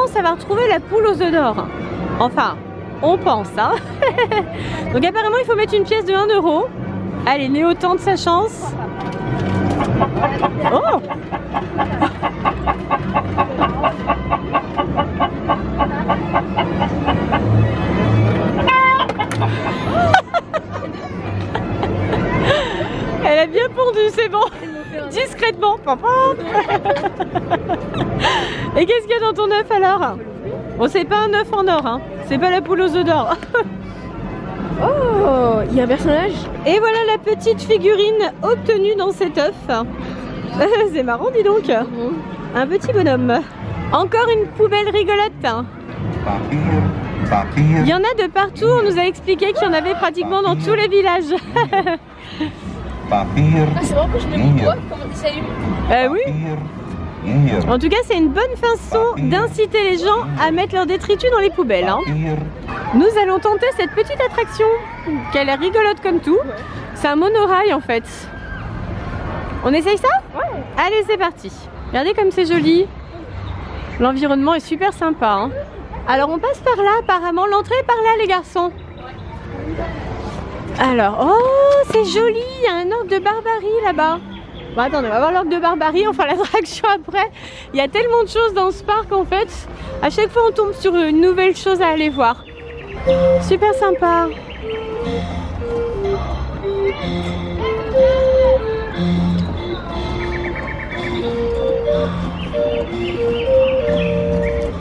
pense avoir trouvé la poule aux œufs d'or. Enfin, on pense, hein. Donc apparemment, il faut mettre une pièce de 1 €. Allez, Néo tente sa chance. Oh! Elle a bien pondu, c'est bon. Discrètement. Et qu'est-ce qu'il y a dans ton œuf alors? Bon, c'est pas un œuf en or, hein. C'est pas la poule aux œufs d'or. Oh, il y a un personnage. Et voilà la petite figurine obtenue dans cet œuf. C'est marrant, dis donc. Un petit bonhomme. Encore une poubelle rigolote. Il y en a de partout. On nous a expliqué qu'il y en avait pratiquement dans tous les villages. Ah, c'est vraiment que je mets mon doigt, comment il s'allume. Oui. En tout cas, c'est une bonne façon d'inciter les gens à mettre leurs détritus dans les poubelles. Hein. Nous allons tenter cette petite attraction, qu'elle est rigolote comme tout. C'est un monorail en fait. On essaye ça? Ouais. Allez, c'est parti. Regardez comme c'est joli. L'environnement est super sympa. Hein. Alors, on passe par là apparemment. L'entrée est par là, les garçons. Alors, oh, c'est joli. Il y a un orgue de barbarie là-bas. Bon, attendez, on va voir l'orgue de barbarie, on fera l'attraction après. Il y a tellement de choses dans ce parc en fait. À chaque fois, on tombe sur une nouvelle chose à aller voir. Super sympa.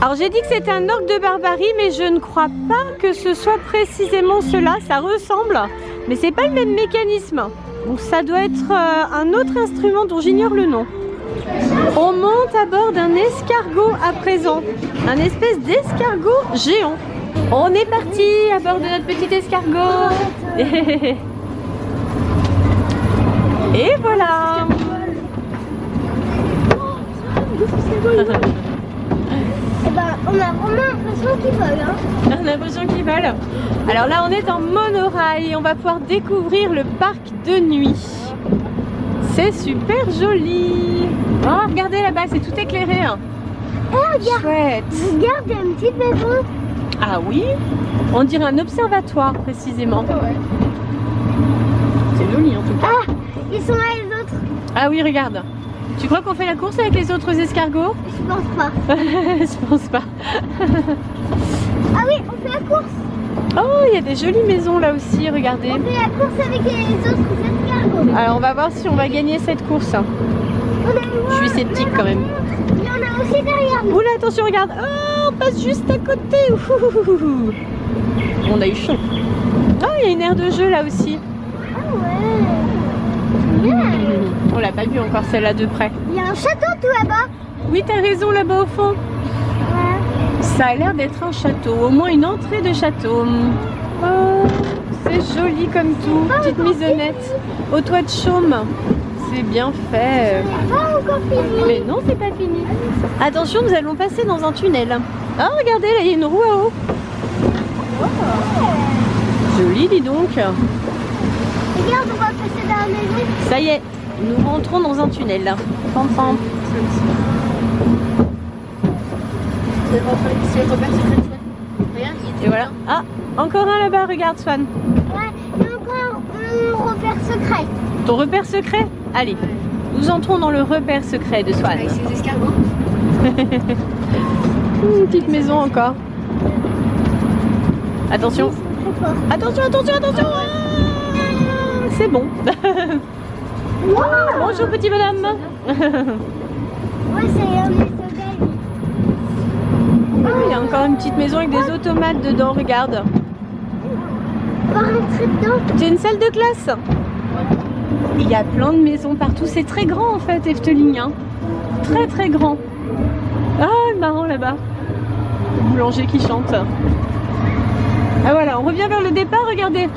Alors j'ai dit que c'était un orgue de barbarie, mais je ne crois pas que ce soit précisément cela. Ça ressemble, mais c'est pas le même mécanisme. Donc ça doit être un autre instrument dont j'ignore le nom. On monte à bord d'un escargot à présent. Un espèce d'escargot géant. On est parti à bord de notre petit escargot. Et voilà. Eh ben, on a vraiment l'impression qu'ils volent. Hein. On a l'impression qu'ils volent. Alors là, on est en monorail et on va pouvoir découvrir le parc de nuit. C'est super joli. Oh, regardez là-bas, c'est tout éclairé. Hein. Oh, regarde. Chouette. Regarde, il y a une petite maison. Ah oui, on dirait un observatoire précisément. Ouais. C'est joli en tout cas. Ah, ils sont là les autres. Ah oui, regarde. Tu crois qu'on fait la course avec les autres escargots? Je pense pas. Je pense pas. Ah oui, on fait la course. Oh, il y a des jolies maisons là aussi, regardez. On fait la course avec les autres escargots. Alors on va voir si on va gagner cette course. Je suis sceptique quand même. Il y en a aussi derrière nous. Oula, attention, regarde. Oh, on passe juste à côté. Ouhouhouhou. On a eu chaud. Oh, il y a une aire de jeu là aussi. Ah ouais. Bien. On l'a pas vu encore celle-là de près. Il y a un château tout là-bas. Oui, t'as raison, là-bas au fond. Ouais. Ça a l'air d'être un château, au moins une entrée de château. Oh, c'est joli comme tout. Petite maisonnette au toit de chaume. C'est bien fait. Pas encore fini. Mais non, c'est pas fini. Attention, nous allons passer dans un tunnel. Ah, regardez, là, il y a une roue à eau. Joli, dis donc. Regarde, on va passer dans la maison. Ça y est, nous rentrons dans un tunnel. Là. Pam, pam. C'est le repère secret de Swan. Regarde, il était Et voilà. Ah, encore un là-bas, regarde, Swan. Ouais, il y a encore un repère secret. Ton repère secret? Allez, nous entrons dans le repère secret de Swan. avec ses escargots. Une petite maison encore. Attention. Attention, attention, attention. Ah, c'est bon. Bonjour petit bonhomme. Ouais, c'est un soleil. Ah, il y a encore une petite maison avec des automates dedans, regarde. On va rentrer dedans. C'est une salle de classe. Il y a plein de maisons partout. C'est très grand en fait, Efteling. Hein. Très très grand. Ah, marrant là-bas. Le boulanger qui chante. Ah voilà, on revient vers le départ, regardez.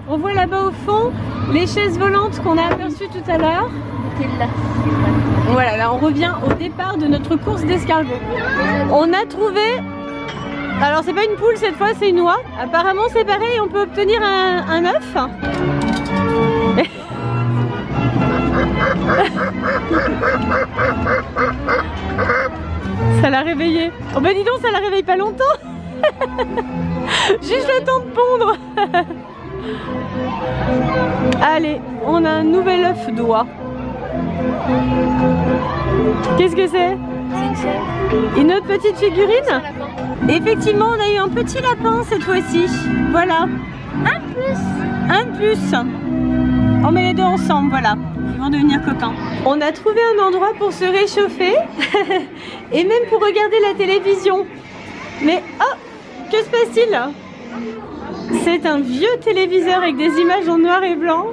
On voit là-bas au fond les chaises volantes qu'on a aperçues tout à l'heure. Voilà, là on revient au départ de notre course d'escargot. On a trouvé... Alors c'est pas une poule cette fois, c'est une oie. Apparemment c'est pareil, on peut obtenir un œuf. Ça l'a réveillé. Oh bah dis donc, ça la réveille pas longtemps. Juste le temps de pondre. Allez, on a un nouvel œuf d'oie. Qu'est-ce que c'est? Une autre petite figurine? Effectivement, on a eu un petit lapin cette fois-ci. Voilà. Un de plus. On met les deux ensemble, voilà. Ils vont devenir copains. On a trouvé un endroit pour se réchauffer et même pour regarder la télévision. Mais oh, que se passe-t-il? C'est un vieux téléviseur avec des images en noir et blanc.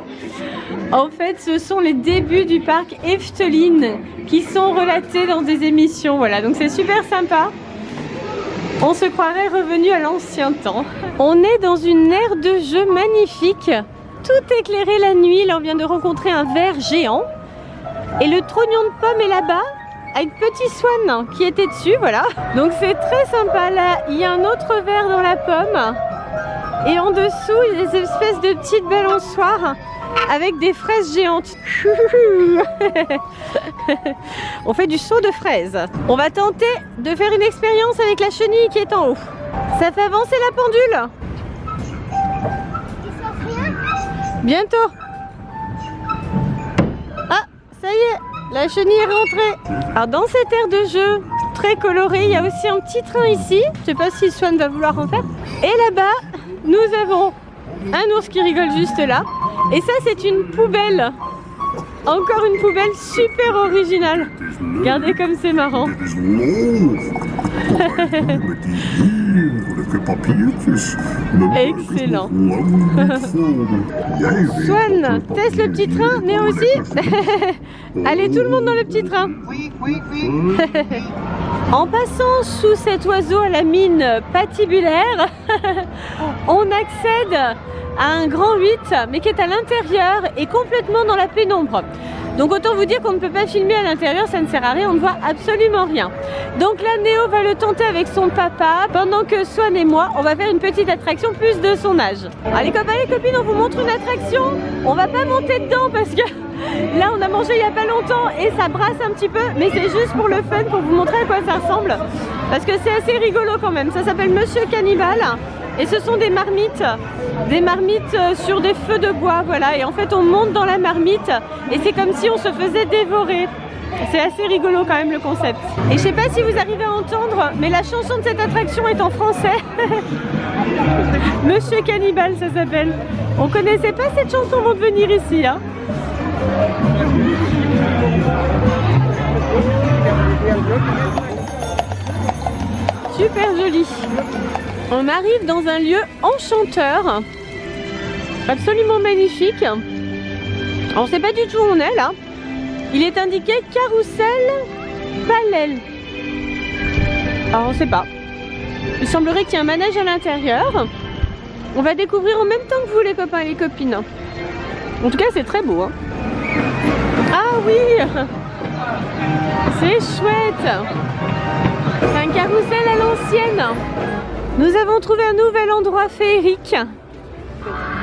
En fait, ce sont les débuts du parc Efteling qui sont relatés dans des émissions. Voilà, donc c'est super sympa. On se croirait revenu à l'ancien temps. On est dans une aire de jeu magnifique. Tout éclairé la nuit. Là, on vient de rencontrer un ver géant. Et le trognon de pomme est là-bas, avec petit swan qui était dessus, voilà. Donc c'est très sympa. Là, il y a un autre ver dans la pomme. Et en dessous, il y a des espèces de petites balançoires avec des fraises géantes. On fait du saut de fraises. On va tenter de faire une expérience avec la chenille qui est en haut. Ça fait avancer la pendule. Bientôt. Ah, ça y est, la chenille est rentrée. Alors dans cette aire de jeu très colorée, il y a aussi un petit train ici. Je sais pas si Swan va vouloir en faire. Et là-bas, nous avons un ours qui rigole juste là. Et ça, c'est une poubelle. Encore une poubelle super originale. Regardez comme c'est marrant. Excellent. Swan, teste le petit train, Néo aussi. Allez, tout le monde dans le petit train. En passant sous cet oiseau à la mine patibulaire, on accède à un grand 8, mais qui est à l'intérieur et complètement dans la pénombre. Donc autant vous dire qu'on ne peut pas filmer à l'intérieur, ça ne sert à rien, on ne voit absolument rien. Donc là, Néo va le tenter avec son papa, pendant que Swan et moi, on va faire une petite attraction plus de son âge. Allez copains, les copines, on vous montre une attraction. On va pas monter dedans parce que là, on a mangé il n'y a pas longtemps et ça brasse un petit peu, mais c'est juste pour le fun, pour vous montrer à quoi ça ressemble. Parce que c'est assez rigolo quand même. Ça s'appelle Monsieur Cannibal. Et ce sont des marmites sur des feux de bois, voilà. Et en fait, on monte dans la marmite et c'est comme si on se faisait dévorer. C'est assez rigolo quand même le concept. Et je sais pas si vous arrivez à entendre, mais la chanson de cette attraction est en français. Monsieur Cannibal, ça s'appelle. On connaissait pas cette chanson avant de venir ici, hein. Super joli. On arrive dans un lieu enchanteur, absolument magnifique. Alors, on ne sait pas du tout où on est là. Il est indiqué Carrousel Palais. Alors, on ne sait pas. Il semblerait qu'il y ait un manège à l'intérieur. On va découvrir en même temps que vous, les copains et les copines. En tout cas, c'est très beau, hein. Ah oui, c'est chouette. C'est un carrousel à l'ancienne. Nous avons trouvé un nouvel endroit féerique,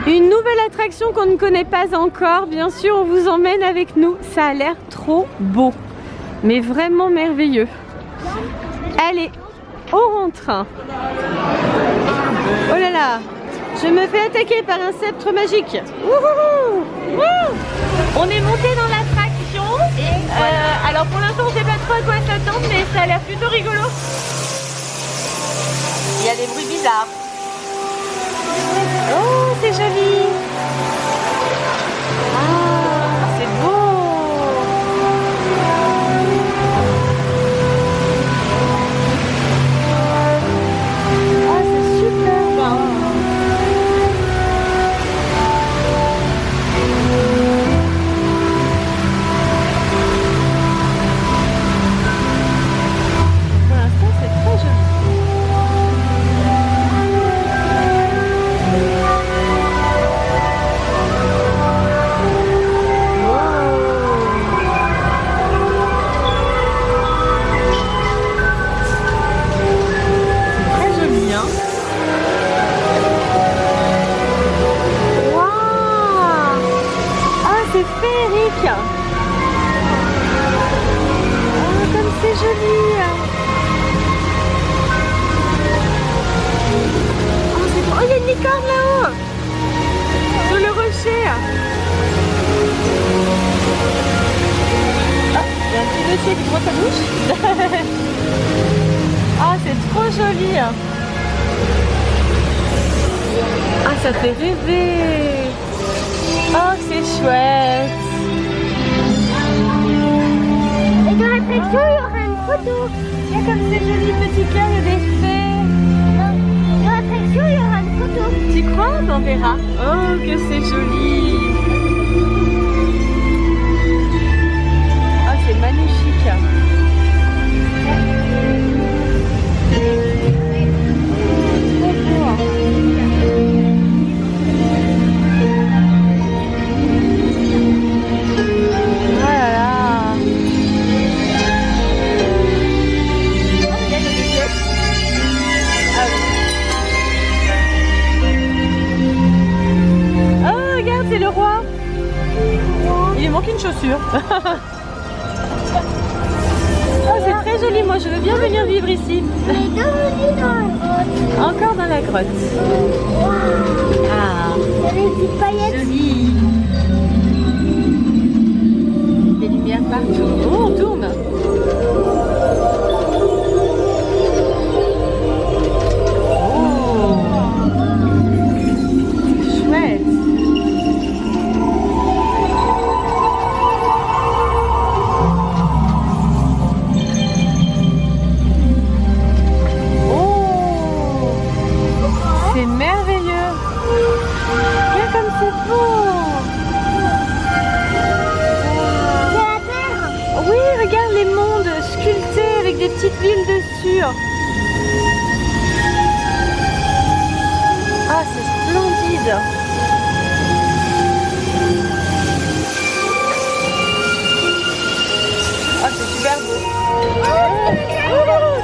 une nouvelle attraction qu'on ne connaît pas encore. Bien sûr, on vous emmène avec nous. Ça a l'air trop beau, mais vraiment merveilleux. Allez, on rentre. Oh là là, je me fais attaquer par un sceptre magique. Wouhou! Wouh! On est monté dans l'attraction. Alors pour l'instant, on ne sait pas trop à quoi s'attendre, mais ça a l'air plutôt rigolo. Il y a des bruits bizarres. Oh, c'est joli. Ah, c'est beau. Ah, c'est super. Pour l'instant, c'est très joli. joli. Ah, ça fait rêver. Oh, c'est chouette. Et dans l'attraction, il y aura une photo. Regarde comme c'est joli, petit cœur et des fées. Dans l'attraction, il y aura une photo. Tu crois? On verra. Oh, que c'est joli. Ah, c'est magnifique. Une chaussure. Oh, c'est très joli, moi je veux bien venir vivre ici. Mais dans la grotte. Encore dans la grotte. Ah, Il y a des petites paillettes. joli. Des lumières partout. Oh, on tourne. Oh, chouette. Petite ville dessus. Ah, c'est splendide. Ah, c'est super beau. Oh,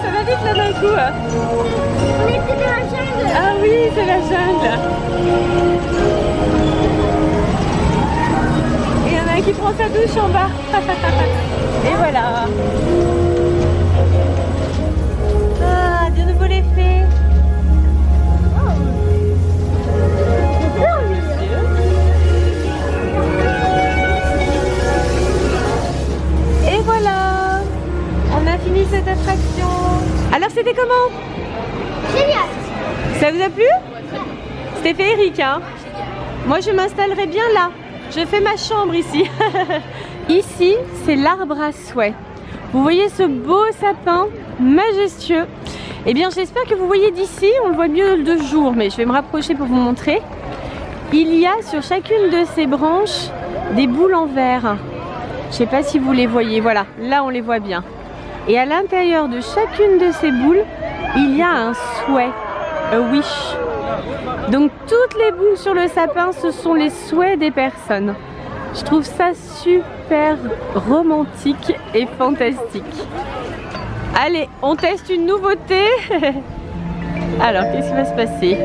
ça va vite là d'un coup. On était dans la jungle. Ah oui, c'est la jungle. Et il y en a un qui prend sa douche en bas. Et voilà. Cette attraction. Alors c'était comment? Génial. Ça vous a plu? C'était féerique, hein? Moi je m'installerai bien là. Je fais ma chambre ici. Ici c'est l'arbre à souhait. Vous voyez ce beau sapin majestueux. Eh bien j'espère que vous voyez d'ici. On le voit mieux de jour, mais je vais me rapprocher pour vous montrer. Il y a sur chacune de ces branches des boules en verre. Je ne sais pas si vous les voyez. Voilà, là on les voit bien. Et à l'intérieur de chacune de ces boules, il y a un souhait, a wish. Donc toutes les boules sur le sapin, ce sont les souhaits des personnes. Je trouve ça super romantique et fantastique. Allez, on teste une nouveauté. Alors, qu'est-ce qui va se passer?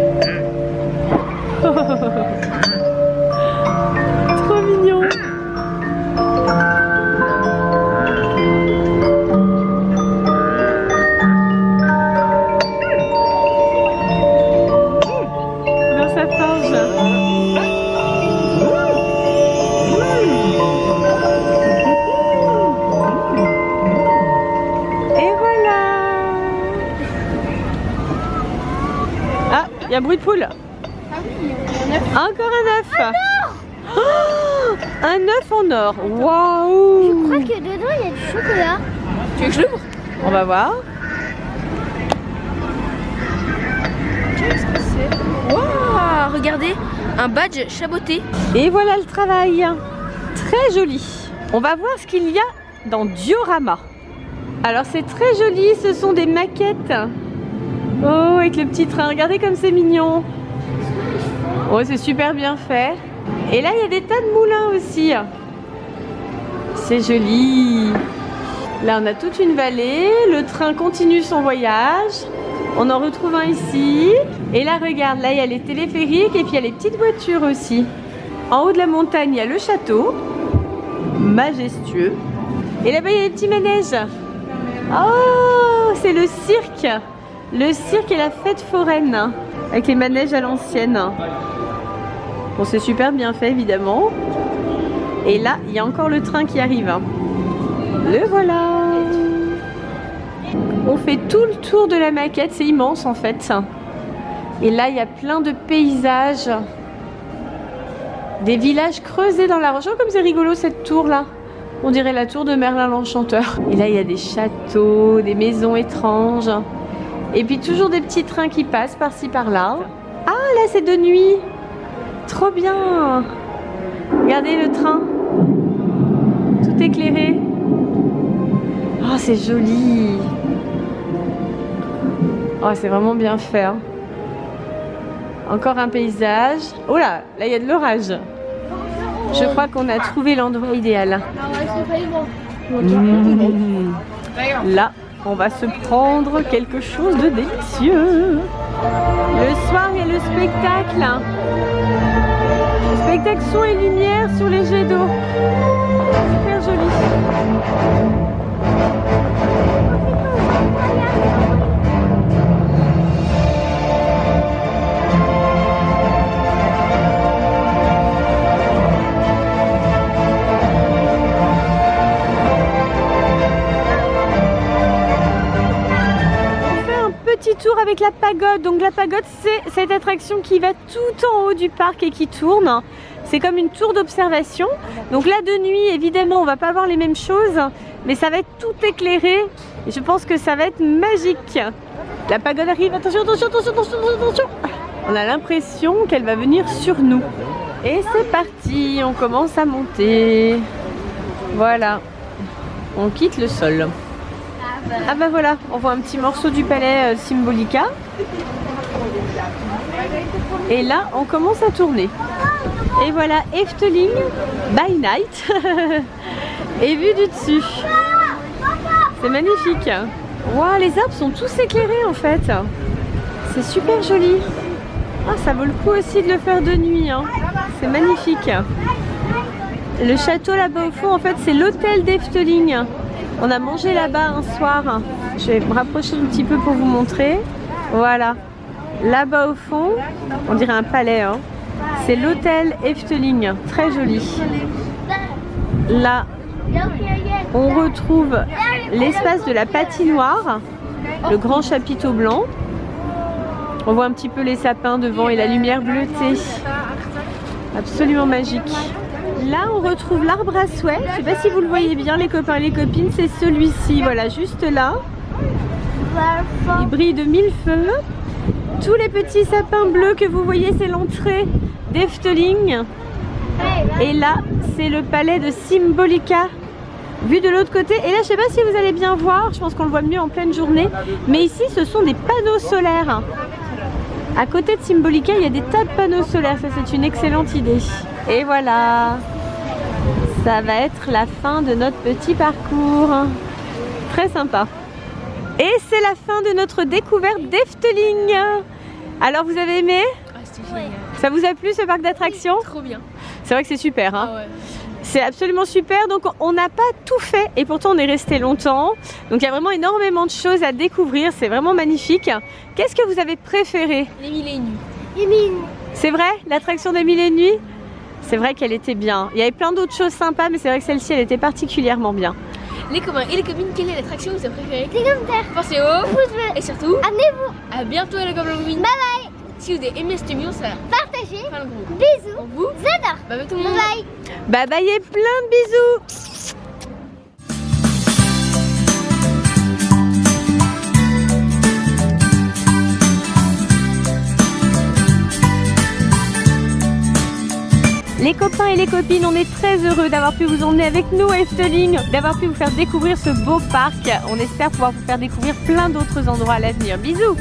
Trop mignon. Il y a un bruit de poule. Ah oui, un œuf. Encore un œuf. Oh, un œuf en or. Je Waouh. crois que dedans il y a du chocolat. Tu veux que je l'ouvre? On va voir. Qu'est-ce que c'est? Waouh, regardez, un badge chaboté. Et voilà le travail. Très joli. On va voir ce qu'il y a dans Diorama. Alors c'est très joli, ce sont des maquettes. Oh, avec le petit train, regardez comme c'est mignon. Oh, c'est super bien fait. Et là, il y a des tas de moulins aussi. C'est joli. Là, on a toute une vallée. Le train continue son voyage. On en retrouve un ici. Et là, regarde, là, il y a les téléphériques et puis il y a les petites voitures aussi. En haut de la montagne, il y a le château. Majestueux. Et là-bas, il y a les petits manèges. Oh, c'est le cirque. Le cirque et la fête foraine, avec les manèges à l'ancienne. Bon, c'est super bien fait, évidemment. Et là, il y a encore le train qui arrive. Le voilà. On fait tout le tour de la maquette, c'est immense en fait. Et là, il y a plein de paysages. Des villages creusés dans la roche. Oh, comme c'est rigolo cette tour là. On dirait la tour de Merlin l'Enchanteur. Et là, il y a des châteaux, des maisons étranges. Et puis toujours des petits trains qui passent par-ci par-là. Ah, là, c'est de nuit. Trop bien. Regardez le train. Tout éclairé. Oh, c'est joli. Oh, c'est vraiment bien fait. Hein. Encore un paysage. Oh là, là, il y a de l'orage. Je crois qu'on a trouvé l'endroit idéal. Là, on va se prendre quelque chose de délicieux. Le soir, il y a le spectacle. Le spectacle son et lumière sur les jets d'eau. Super joli. Petit tour avec la pagode. Donc la pagode, c'est cette attraction qui va tout en haut du parc et qui tourne. C'est comme une tour d'observation. Donc là de nuit, évidemment, on va pas voir les mêmes choses, mais ça va être tout éclairé et je pense que ça va être magique. La pagode arrive. Attention, attention, attention, attention, attention. On a l'impression qu'elle va venir sur nous. Et c'est parti, on commence à monter. Voilà, on quitte le sol. Ah bah voilà, on voit un petit morceau du palais Symbolica. Et là, on commence à tourner. Et voilà, Efteling by night. Et vue du dessus. C'est magnifique. Waouh, les arbres sont tous éclairés en fait. C'est super joli. Ah, ça vaut le coup aussi de le faire de nuit. Hein. C'est magnifique. Le château là-bas au fond, en fait, c'est l'hôtel d'Efteling. On a mangé là-bas un soir. Je vais me rapprocher un petit peu pour vous montrer. Voilà. Là-bas au fond, on dirait un palais. Hein. C'est l'hôtel Efteling. Très joli. Là, on retrouve l'espace de la patinoire. Le grand chapiteau blanc. On voit un petit peu les sapins devant et la lumière bleutée. Absolument magique. Là, on retrouve l'arbre à souhait. Je ne sais pas si vous le voyez bien, les copains et les copines. C'est celui-ci, voilà, juste là. Il brille de mille feux. Tous les petits sapins bleus que vous voyez, c'est l'entrée d'Efteling. Et là, c'est le palais de Symbolica, vu de l'autre côté. Et là, je ne sais pas si vous allez bien voir. Je pense qu'on le voit mieux en pleine journée. Mais ici, ce sont des panneaux solaires. À côté de Symbolica, il y a des tas de panneaux solaires. Ça, c'est une excellente idée. Et voilà, ça va être la fin de notre petit parcours. Très sympa. Et c'est la fin de notre découverte d'Efteling. Alors, vous avez aimé? C'était génial. Ça vous a plu ce parc d'attractions? Trop bien. C'est vrai que c'est super. Hein. Ah ouais. C'est absolument super. Donc, on n'a pas tout fait et pourtant on est resté longtemps. Donc, il y a vraiment énormément de choses à découvrir. C'est vraiment magnifique. Qu'est-ce que vous avez préféré? Les mille et une nuits. C'est vrai, l'attraction des mille et une nuits? C'est vrai qu'elle était bien. Il y avait plein d'autres choses sympas, mais c'est vrai que celle-ci, elle était particulièrement bien. Les copains et les copines, quelle est l'attraction que vous avez préférée? Les commentaires. Pensez au pouce bleu. Et surtout, Abonnez-vous. à bientôt les copains et copines. Bye bye. Si vous avez aimé cette émission, ça Partagez. fait un gros Bisous. pour vous. Zada. Bye bye tout le Bye monde. bye. Bye bye et plein de bisous. Les copains et les copines, on est très heureux d'avoir pu vous emmener avec nous à Efteling, d'avoir pu vous faire découvrir ce beau parc. On espère pouvoir vous faire découvrir plein d'autres endroits à l'avenir. Bisous!